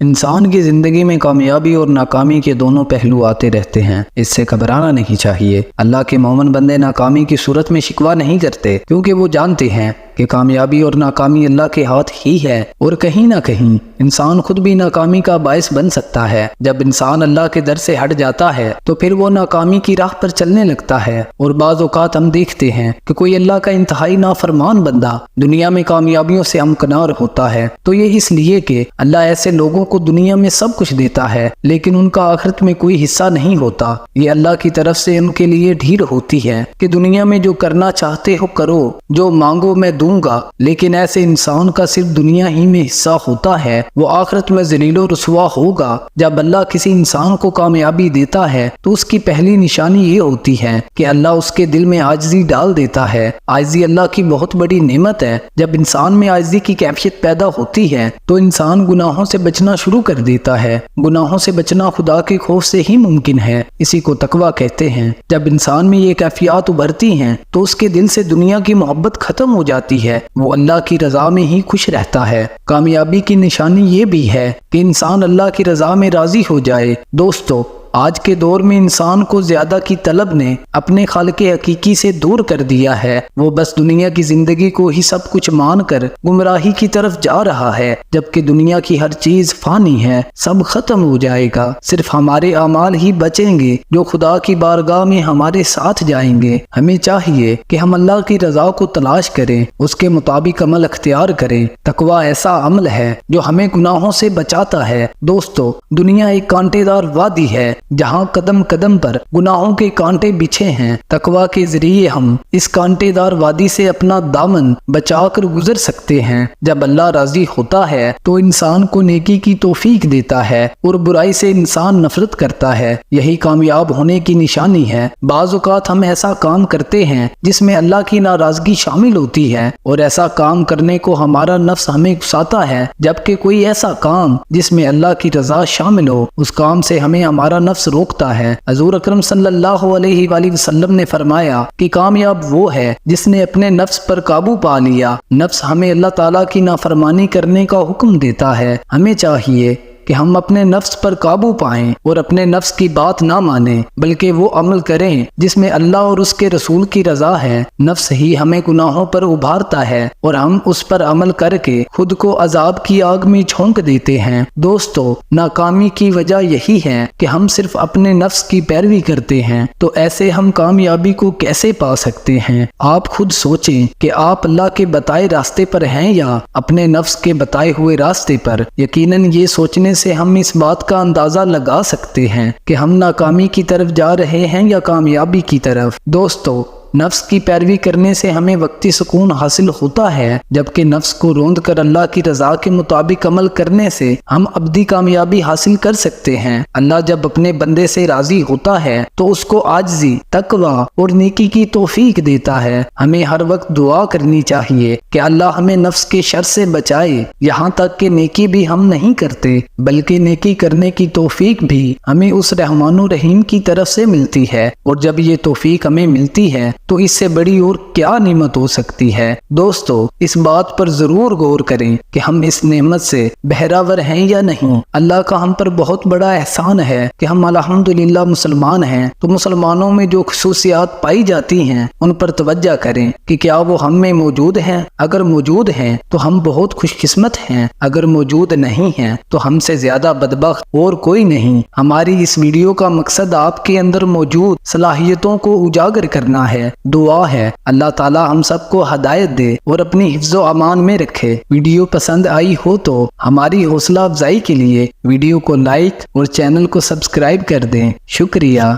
انسان کی زندگی میں کامیابی اور ناکامی کے دونوں پہلو آتے رہتے ہیں، اس سے گھبرانا نہیں چاہیے۔ اللہ کے مومن بندے ناکامی کی صورت میں شکوہ نہیں کرتے، کیونکہ وہ جانتے ہیں کہ کامیابی اور ناکامی اللہ کے ہاتھ ہی ہے، اور کہیں نہ کہیں انسان خود بھی ناکامی کا باعث بن سکتا ہے۔ جب انسان اللہ کے در سے ہٹ جاتا ہے تو پھر وہ ناکامی کی راہ پر چلنے لگتا ہے، اور بعض اوقات ہم دیکھتے ہیں کہ کوئی اللہ کا انتہائی نافرمان بندہ دنیا میں کامیابیوں سے ہمکنار ہوتا ہے، تو یہ اس لیے کہ اللہ ایسے لوگوں کو دنیا میں سب کچھ دیتا ہے لیکن ان کا آخرت میں کوئی حصہ نہیں ہوتا۔ یہ اللہ کی طرف سے ان کے لیے ڈھیل ہوتی ہے کہ دنیا میں جو کرنا چاہتے ہو کرو، جو مانگو میں دوں گا، لیکن ایسے انسان کا صرف دنیا ہی میں حصہ ہوتا ہے، وہ آخرت میں ذلیل و رسوا ہوگا۔ جب اللہ کسی انسان کو کامیابی دیتا ہے تو اس کی پہلی نشانی یہ ہوتی ہے کہ اللہ اس کے دل میں عاجزی ڈال دیتا ہے۔ عاجزی اللہ کی بہت بڑی نعمت ہے۔ جب انسان میں عاجزی کی کیفیت پیدا ہوتی ہے تو انسان گناہوں سے بچنا شروع کر دیتا ہے۔ گناہوں سے بچنا خدا کے خوف سے ہی ممکن ہے، اسی کو تقویٰ کہتے ہیں۔ جب انسان میں یہ کیفیات ابھرتی ہیں تو اس کے دل سے دنیا کی محبت ختم ہو جاتی ہے، وہ اللہ کی رضا میں ہی خوش رہتا ہے۔ کامیابی کی نشانی یہ بھی ہے کہ انسان اللہ کی رضا میں راضی ہو جائے۔ دوستو، آج کے دور میں انسان کو زیادہ کی طلب نے اپنے خالق حقیقی سے دور کر دیا ہے۔ وہ بس دنیا کی زندگی کو ہی سب کچھ مان کر گمراہی کی طرف جا رہا ہے، جبکہ دنیا کی ہر چیز فانی ہے، سب ختم ہو جائے گا، صرف ہمارے اعمال ہی بچیں گے جو خدا کی بارگاہ میں ہمارے ساتھ جائیں گے۔ ہمیں چاہیے کہ ہم اللہ کی رضا کو تلاش کریں، اس کے مطابق عمل اختیار کریں۔ تقویٰ ایسا عمل ہے جو ہمیں گناہوں سے بچاتا ہے۔ دوستو، دنیا ایک کانٹے دار وادی ہے جہاں قدم قدم پر گناہوں کے کانٹے بچھے ہیں۔ تقویٰ کے ذریعے ہم اس کانٹے دار وادی سے اپنا دامن بچا کر گزر سکتے ہیں۔ جب اللہ راضی ہوتا ہے تو انسان کو نیکی کی توفیق دیتا ہے اور برائی سے انسان نفرت کرتا ہے۔ یہی کامیاب ہونے کی نشانی ہے۔ بعض اوقات ہم ایسا کام کرتے ہیں جس میں اللہ کی ناراضگی شامل ہوتی ہے، اور ایسا کام کرنے کو ہمارا نفس ہمیں اکساتا ہے، جبکہ کوئی ایسا کام جس میں اللہ کی رضا شامل ہو، اس کام سے ہمیں ہمارا نفس روکتا ہے۔ حضور اکرم صلی اللہ علیہ وآلہ وسلم نے فرمایا کہ کامیاب وہ ہے جس نے اپنے نفس پر قابو پا لیا۔ نفس ہمیں اللہ تعالیٰ کی نافرمانی کرنے کا حکم دیتا ہے۔ ہمیں چاہیے کہ ہم اپنے نفس پر قابو پائیں اور اپنے نفس کی بات نہ مانیں، بلکہ وہ عمل کریں جس میں اللہ اور اس کے رسول کی رضا ہے۔ نفس ہی ہمیں گناہوں پر ابھارتا ہے اور ہم اس پر عمل کر کے خود کو عذاب کی آگ میں جھونک دیتے ہیں۔ دوستو، ناکامی کی وجہ یہی ہے کہ ہم صرف اپنے نفس کی پیروی کرتے ہیں، تو ایسے ہم کامیابی کو کیسے پا سکتے ہیں؟ آپ خود سوچیں کہ آپ اللہ کے بتائے راستے پر ہیں یا اپنے نفس کے بتائے ہوئے راستے پر۔ یقیناً یہ سوچنے سے ہم اس بات کا اندازہ لگا سکتے ہیں کہ ہم ناکامی کی طرف جا رہے ہیں یا کامیابی کی طرف۔ دوستو، نفس کی پیروی کرنے سے ہمیں وقتی سکون حاصل ہوتا ہے، جبکہ نفس کو روند کر اللہ کی رضا کے مطابق عمل کرنے سے ہم ابدی کامیابی حاصل کر سکتے ہیں۔ اللہ جب اپنے بندے سے راضی ہوتا ہے تو اس کو عاجزی، تقویٰ اور نیکی کی توفیق دیتا ہے۔ ہمیں ہر وقت دعا کرنی چاہیے کہ اللہ ہمیں نفس کے شر سے بچائے۔ یہاں تک کہ نیکی بھی ہم نہیں کرتے، بلکہ نیکی کرنے کی توفیق بھی ہمیں اس رحمان و رحیم کی طرف سے ملتی ہے، اور جب یہ توفیق ہمیں ملتی ہے تو اس سے بڑی اور کیا نعمت ہو سکتی ہے۔ دوستو، اس بات پر ضرور غور کریں کہ ہم اس نعمت سے بہراور ہیں یا نہیں۔ اللہ کا ہم پر بہت بڑا احسان ہے کہ ہم الحمدللہ مسلمان ہیں، تو مسلمانوں میں جو خصوصیات پائی جاتی ہیں ان پر توجہ کریں کہ کیا وہ ہم میں موجود ہیں۔ اگر موجود ہیں تو ہم بہت خوش قسمت ہیں، اگر موجود نہیں ہیں تو ہم سے زیادہ بدبخت اور کوئی نہیں۔ ہماری اس ویڈیو کا مقصد آپ کے اندر موجود صلاحیتوں کو اجاگر کرنا ہے۔ دعا ہے اللہ تعالی ہم سب کو ہدایت دے اور اپنی حفظ و امان میں رکھے۔ ویڈیو پسند آئی ہو تو ہماری حوصلہ افزائی کے لیے ویڈیو کو لائک اور چینل کو سبسکرائب کر دیں۔ شکریہ۔